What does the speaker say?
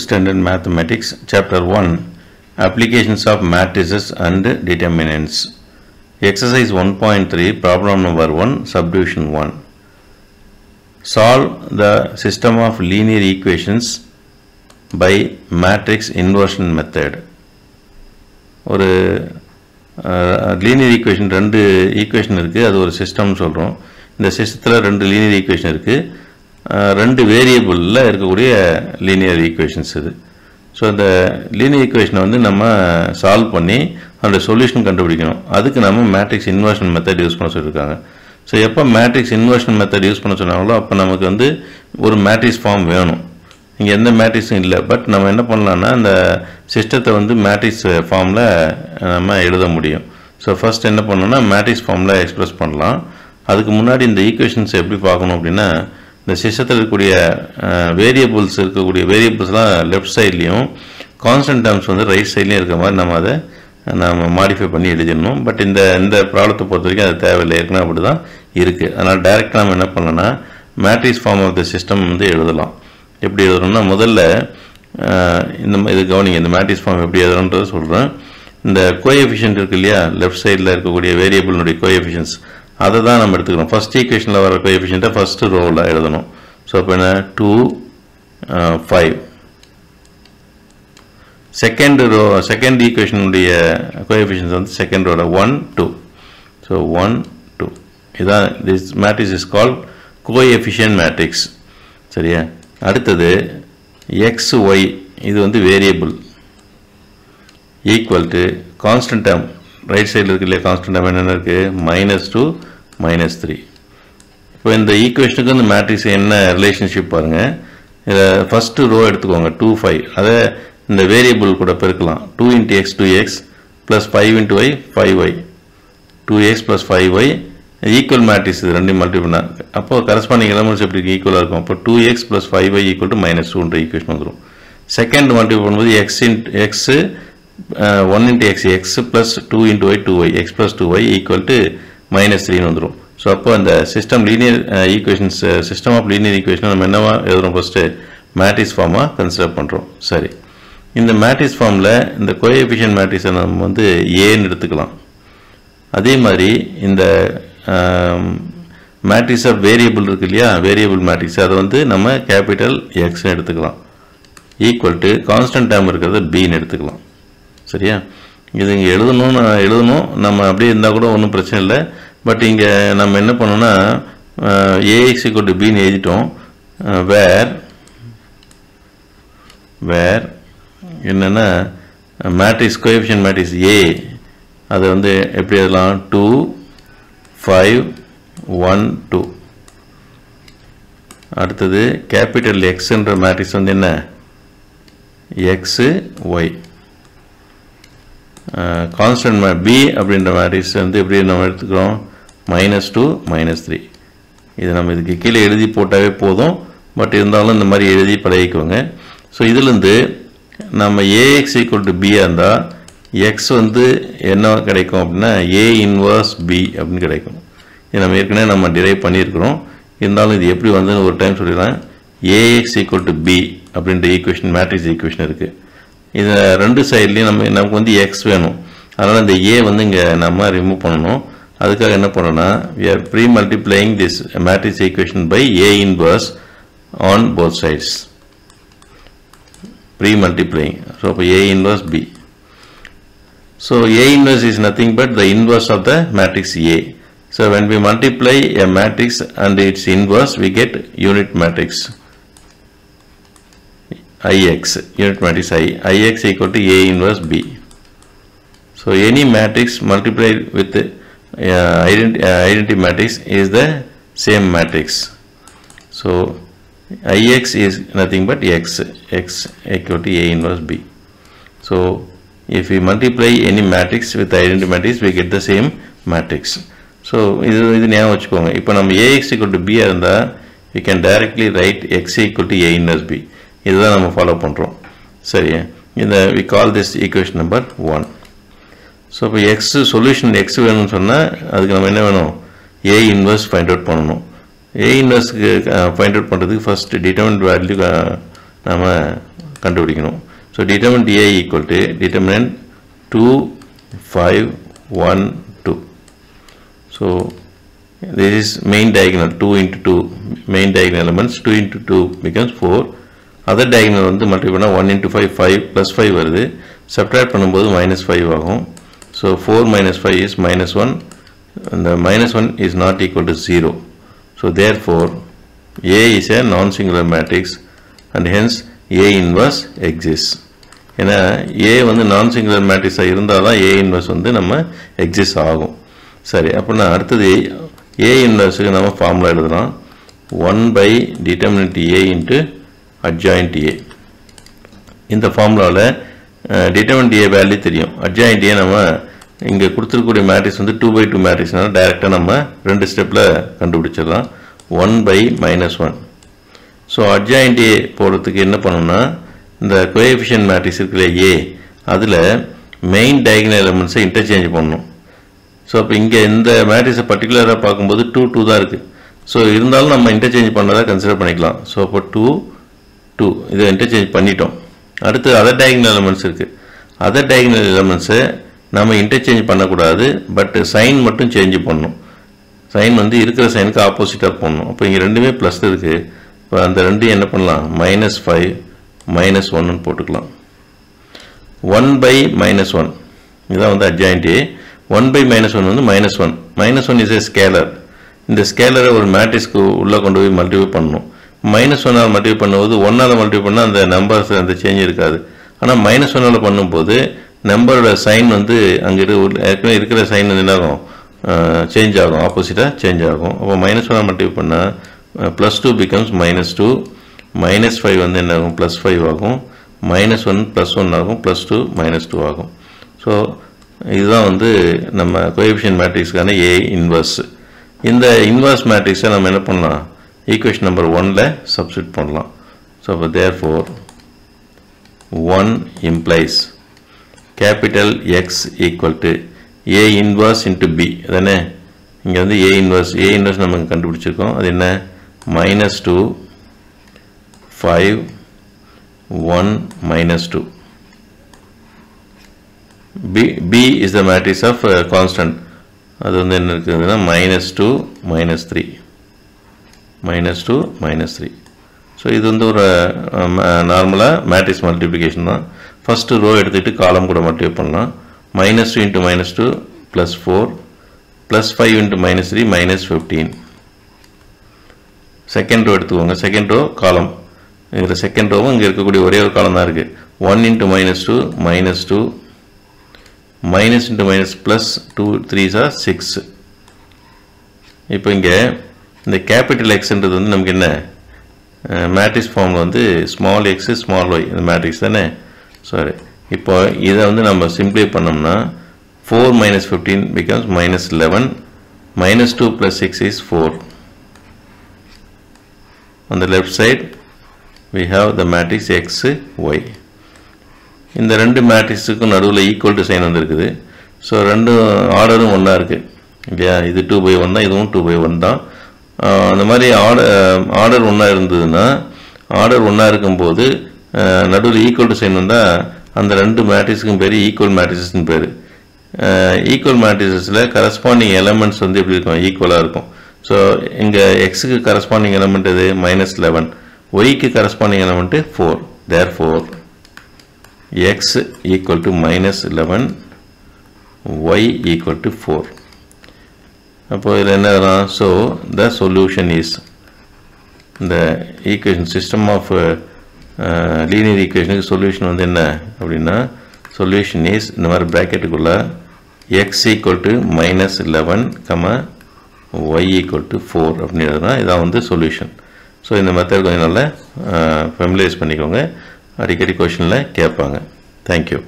Standard Mathematics, Chapter 1, Applications of Matrices and Determinants. Exercise 1.3, Problem number 1, Subdivision 1. Solve the system of linear equations by matrix inversion method. ஒரு linear equation ரெண்டு equation இருக்குது, அது ஒரு system சொல்கிறோம். இந்த சிஸ்டத்தில் ரெண்டு லீனியர் ஈக்குவேஷன் இருக்குது, ரெண்டு வேரியபிளில் இருக்கக்கூடிய லீனியர் ஈக்குவேஷன்ஸ் இது. ஸோ அந்த லீனியர் ஈக்குவேஷனை வந்து நம்ம சால்வ் பண்ணி அதோட சொல்யூஷன் கண்டுபிடிக்கணும். அதுக்கு நம்ம மேட்ரிக்ஸ் இன்வர்ஷன் மெத்தட் யூஸ் பண்ண சொல்லியிருக்காங்க. ஸோ எப்போ மேட்ரிக்ஸ் இன்வர்ஷன் மெத்தட் யூஸ் பண்ண சொன்னாங்களோ அப்போ நமக்கு வந்து ஒரு மேட்ரிக்ஸ் ஃபார்ம் வேணும். இங்கே எந்த மேட்ரிக்ஸும் இல்லை, பட் நம்ம என்ன பண்ணலான்னா அந்த சிஸ்டத்தை வந்து மேட்ரிக்ஸ் ஃபார்மில் நம்ம எழுத முடியும். ஸோ ஃபஸ்ட் என்ன பண்ணணும்னா மேட்ரிக்ஸ் ஃபார்மில் எக்ஸ்பிரஸ் பண்ணலாம். அதுக்கு முன்னாடி இந்த ஈக்குவேஷன்ஸ் எப்படி பார்க்கணும் அப்படின்னா, இந்த சிஸ்டத்தில் இருக்கக்கூடிய வேரியபிள்ஸ்லாம் லெஃப்ட் சைட்லேயும் கான்ஸ்டன்ட் டேர்ம்ஸ் வந்து ரைட் சைட்லேயும் இருக்கிற மாதிரி நம்ம அதை மாடிஃபை பண்ணி எழுதிடணும். பட் இந்த ப்ராப்ளத்தை பொறுத்த வரைக்கும் அது தேவையில்லை, ஏற்கனவே அப்படி தான் இருக்குது. அதனால் டைரெக்டாக நம்ம என்ன பண்ணலாம்னா matrix form of the system வந்து எழுதலாம். எப்படி எழுதுறோம்னா முதல்ல இது கவனிங்க, இந்த மேட்ரிக்ஸ் ஃபார்ம் எப்படி எழுதுறோன்றதை சொல்கிறேன். இந்த கோஎஃபிஷியன்ட் இருக்கு இல்லையா, லெஃப்ட் சைடில் இருக்கக்கூடிய வேரியபிளுடைய கோஎஃபிஷியன்ஸ் அதை தான் நம்ம எடுத்துக்கணும். ஃபஸ்ட் ஈக்குவேஷனில் வர கோஎஃபிஷியன்ட்டை ஃபஸ்ட்டு ரோவில் எழுதணும். ஸோ இப்போ என்ன 2, 5. செகண்ட் ஈக்குவேஷனுடைய கோஎஃபிஷியன்ஸ் வந்து செகண்ட் ரோவில் 1, 2. ஸோ 1, 2 இதான் this matrix is called coefficient matrix. சரியா? அடுத்தது எக்ஸ் ஒய், இது வந்து variable, equal to constant term right சைடில் இருக்கு இல்லையா, கான்ஸ்டன்ட் டேர்ம் என்னென்ன இருக்குது -2, -3. இப்போ இந்த ஈக்குவேஷனுக்கு இந்த மேட்ரிக்ஸ் என்ன ரிலேஷன்ஷிப் பாருங்கள். இதில் ஃபஸ்ட்டு ரோ எடுத்துக்கோங்க 2, 5. அதை இந்த வேரியபிள் கூட பெருக்கலாம். 2 × x 2x + 5 × y 5y, 2x + 5y equal matrix. இது ரெண்டையும் மல்டிபிள் பண்ணால் அப்போ கரஸ்பாண்டிங் எலமெண்ட்ஸ் எப்படி ஈக்குவலாக இருக்கும். அப்போ 2x + 5y = -2ன்ற ஈக்குவேஷன் வந்துடும். செகண்ட் மல்டிபிள் பண்ணும்போது x 1 × x + 2 × y 2y, x + 2y = -3 வந்துடும். ஸோ அப்போ அந்த system linear equations system of linear equation நம்ம என்னவா எழுதுறோம், ஃபஸ்ட்டு மேட்ரிக்ஸ் ஃபார்மாக கன்சிடர் பண்ணுறோம். சரி, இந்த மேட்ரிக்ஸ் ஃபார்மில் இந்த கோஎஃபிஷியன்ட் மேட்ரிக்ஸை நம்ம வந்து ஏன்னு எடுத்துக்கலாம். அதே மாதிரி இந்த மேட்ரிக்ஸ் ஆஃப் வேரியபிள் இருக்கு இல்லையா, வேரியபிள் மேட்ரிக்ஸ் அதை வந்து நம்ம கேபிட்டல் எக்ஸ்ன்னு எடுத்துக்கலாம். ஈக்குவல் டு கான்ஸ்டன்ட் டேர்ம் இருக்கிறத பின்னு எடுத்துக்கலாம். சரியா? இது இங்கே எழுதணும் நம்ம அப்படியே இருந்தால் கூட ஒன்றும் பிரச்சனை இல்லை. பட் இங்கே நம்ம என்ன பண்ணோம்னா ஏஎக்ஸ் = பின்னு எழுதிட்டோம். வேர் என்னென்னா மேட்ரிக்ஸ் கோஎஃபிஷியன்ட் மேட்ரிக்ஸ் ஏ அதை வந்து எப்படி எழுதலாம், 2, 5, 1, 2. அடுத்தது கேபிட்டல் எக்ஸ்ன்ற மேட்ரிக்ஸ் வந்து என்ன, எக்ஸ் ஒய். கான்ஸ்டன்ட் பி அப்படின்ற மேட்ரிக்ஸ் வந்து எப்படி நம்ம எடுத்துக்கிறோம், -2, -3. இது நம்ம இதுக்கு கீழே எழுதி போட்டாவே போதும், பட் இருந்தாலும் இந்த மாதிரி எழுதி பழகிக்குவோங்க. ஸோ இதுலேருந்து நம்ம ஏஎக்ஸ் = பியாக இருந்தால் எக்ஸ் வந்து என்ன கிடைக்கும் அப்படின்னா A 1B அப்படின்னு கிடைக்கும். இது நம்ம ஏற்கனவே நம்ம டிரைவ் பண்ணியிருக்கிறோம். இருந்தாலும் இது எப்படி வந்து ஒரு டைம் சொல்லிடலாம். ஏஎக்ஸ் = B அப்படின்ற ஈக்குவேஷன் மேட்ரிக்ஸ் ஈக்குவேஷன் இருக்குது. இது ரெண்டு சைட்லேயும் நமக்கு வந்து எக்ஸ் வேணும். அதனால் இந்த ஏ வந்து இங்கே நம்ம ரிமூவ் பண்ணணும். அதுக்காக என்ன பண்ணணும்னா we are pre-multiplying this matrix equation by A inverse on both sides. Pre-multiplying. So A inverse B. So A inverse is nothing but the inverse of the matrix A. So when we multiply a matrix and its inverse, we get unit matrix IX, unit matrix IX = A inverse B. So any matrix multiplied with identity matrix is the same matrix. So IX is nothing but X = A inverse B. So if we multiply any matrix with identity matrix, we get the same matrix. So இது ஞாபகம் வச்சுக்கோங்க. இப்போ நம்ம AX = B இருந்தால் we can directly write X = A inverse B. இதுதான் நம்ம follow பண்ணுறோம். சரி, இந்த we call this equation number 1. So இப்போ சொல்யூஷன் எக்ஸ் வேணும்னு சொன்னால் அதுக்கு நம்ம என்ன வேணும், A inverse ஃபைண்ட் அவுட் பண்ணணும். A inverse ஃபைண்ட் அவுட் பண்ணுறதுக்கு ஃபஸ்ட்டு டிட்டர்மினன்ட் வேல்யூ நம்ம கண்டுபிடிக்கணும். So determinant A equal to determinant 2, 5, 1, 2. So this is main diagonal 2 into 2 main diagonal elements 2 into 2 becomes 4. Other diagonal வந்து multiply பண்ணா 1 into 5 5 plus 5 வருது. Subtract பண்ணும்போது minus 5 ஆகும். So 4 minus 5 is minus 1 and the minus 1 is not equal to 0. So therefore A is a non-singular matrix and hence A inverse exists. ஏன்னா A வந்து non-singular matrix இருந்தாதான் A inverse வந்து நம்ம exist ஆகும். சரி, அப்படின்னா அடுத்தது A inverse நம்ம ஃபார்முலா எழுதலாம். 1 by determinant A into adjoint A. இந்த ஃபார்முலாவில் determinant A வேல்யூ தெரியும். adjoint A நம்ம இங்கே கொடுத்துருக்கூடிய மேட்ரிக்ஸ் வந்து 2 by 2 மேட்ரிக்ஸ்னால டைரெக்டாக நம்ம 2 ஸ்டெப்பில் கண்டுபிடிச்சிடலாம். 1 by minus 1. So adjoint A போடுறதுக்கு என்ன பண்ணணும்னா இந்த கோஎஃபிஷியன்ட் மேட்ரிக்ஸ் இருக்குல்ல A அதில் மெயின் டயகனல் எலிமெண்ட்ஸை இன்டர்சேஞ்ச் பண்ணணும். ஸோ அப்போ இங்கே இந்த மேட்ரிக்ஸை பர்டிகுலராக பார்க்கும்போது 2 2 தான் இருக்குது. ஸோ இருந்தாலும் நம்ம இன்டர்சேஞ்ச் பண்ணதாக கன்சிடர் பண்ணிக்கலாம். ஸோ அப்போ 2 2 இதை இன்டர்சேஞ்ச் பண்ணிட்டோம். அடுத்து அதர் டயகனல் எலிமெண்ட்ஸ் இருக்குது. அதர் டயகனல் எலிமெண்ட்ஸை நம்ம இன்டர்சேஞ்ச் பண்ணக்கூடாது, பட் சைன் மட்டும் சேஞ்ச் பண்ணணும். சைன் வந்து இருக்கிற சைனுக்கு ஆப்போசிட்டாக போடணும். அப்போ இங்கே ரெண்டுமே ப்ளஸ் இருக்குது. இப்போ அந்த ரெண்டையும் என்ன பண்ணலாம், -5 -1 போட்டுக்கலாம். 1 by -1 இதுதான் வந்து adjoint A. 1 by -1 வந்து -1. -1 is a scalar. இந்த ஸ்கேலரை ஒரு மேட்ரிக்ஸ்க்கு உள்ளே கொண்டு போய் மல்டிப்ளை பண்ணணும். -1 மல்டிப்ளை பண்ணும்போது 1 மல்டிப்ளை பண்ணால் அந்த நம்பர்ஸ் அந்த சேஞ்ச் இருக்காது. ஆனால் -1 பண்ணும்போது நம்பரோட சைன் வந்து அங்கே ஏற்கனவே இருக்கிற சைன் வந்து என்ன ஆகும், சேஞ்ச் ஆகும், ஆப்போசிட்டாக சேஞ்ச் ஆகும். அப்போ -1 மல்டிப்ளை பண்ணால் +2 becomes -2, -5 வந்து என்ன ஆகும், +5 ஆகும், -1 +1 ஆகும், +2 -2 ஆகும். ஸோ இதுதான் வந்து நம்ம கோஎஃபிஷியன்ட் மேட்ரிக்ஸ்க்கான A இன்வர்ஸ். இந்த இன்வர்ஸ் மேட்ரிக்ஸை நம்ம என்ன பண்ணலாம், ஈக்குவேஷன் நம்பர் 1ல் சப்ஸ்டிட் பண்ணலாம். ஸோ அப்போ therefore 1 implies capital X equal to A inverse into B. அதானே இங்கே வந்து A inverse நமக்கு கண்டுபிடிச்சிருக்கோம். அது என்ன, -2 5 1 -2. B is the matrix of constant. அது வந்து என்ன இருக்குதுன்னா -2 -3 -2 -3. ஸோ இது வந்து ஒரு நார்மலாக மேட்ரிக்ஸ் மல்டிப்ளிகேஷன் தான். ஃபஸ்ட்டு ரோ எடுத்துகிட்டு காலம் கூட மல்டிப்ளை பண்ணலாம். -2 into -2 +4 +5 into -3 -15. செகண்ட் ரோ எடுத்துக்கோங்க. செகண்ட் ரோ காலம், இதில் செகண்ட் ரோவும் இங்கே இருக்கக்கூடிய ஒரே ஒரு காலம் தான் இருக்குது. 1 into -2 -2 minus into minus plus 2 3s are 6. இப்போ இங்கே இந்த கேபிட்டல் எக்ஸ்ன்றது வந்து நமக்கு என்ன, மேட்ரிக்ஸ் ஃபார்மில் வந்து ஸ்மால் எக்ஸ் ஸ்மால் ஒய் இந்த மேட்ரிக்ஸ் தானே. சாரி, இப்போ இதை வந்து நம்ம சிம்ப்ளை பண்ணோம்னா 4 minus 15 becomes -11, -2 plus 6 is 4. On the left side we have the matrix x y. இந்த ரெண்டு மேட்ரிக்ஸுக்கும் நடுவில் ஈக்குவல் டு சைன் வந்துருக்குது. ஸோ ரெண்டு ஆர்டரும் ஒன்றா இருக்குது இல்லையா. இது 2/1 தான், இதுவும் 2/1 தான். அந்த மாதிரி ஆர்டர் ஒன்றா இருந்ததுன்னா, ஆர்டர் ஒன்றா இருக்கும்போது நடுவில் ஈக்குவல் டு சைன் வந்தால் அந்த ரெண்டு மேட்ரிக்ஸுக்கும் பேர் ஈக்குவல் மேட்ரிக்ஸ்னு பேர். ஈக்குவல் மேட்ரிக்ஸில் கரஸ்பாண்டிங் எலமெண்ட்ஸ் வந்து எப்படி இருக்கும், ஈக்குவலாக இருக்கும். ஸோ இங்கே எக்ஸுக்கு கரஸ்பாண்டிங் எலமெண்ட் இது -11, ஒய்க்கு corresponding element 4. therefore x equal to -11, y equal to 4. அப்போ இதில் என்ன வரும், so the solution is the equation system of linear equation solution வந்து என்ன அப்படின்னா, சொல்யூஷன் இஸ் இந்த மாதிரி ப்ராக்கெட்டுக்குள்ள x equal to -11, y equal to 4 அப்படின்றதுனா இதான் வந்து சொல்யூஷன். ஸோ இந்த மெத்தட் கொஞ்சம் நல்லா ஃபெமிலைஸ் பண்ணிக்கோங்க. அடிக்கடி கொஷனில் கேட்பாங்க. தேங்க்யூ.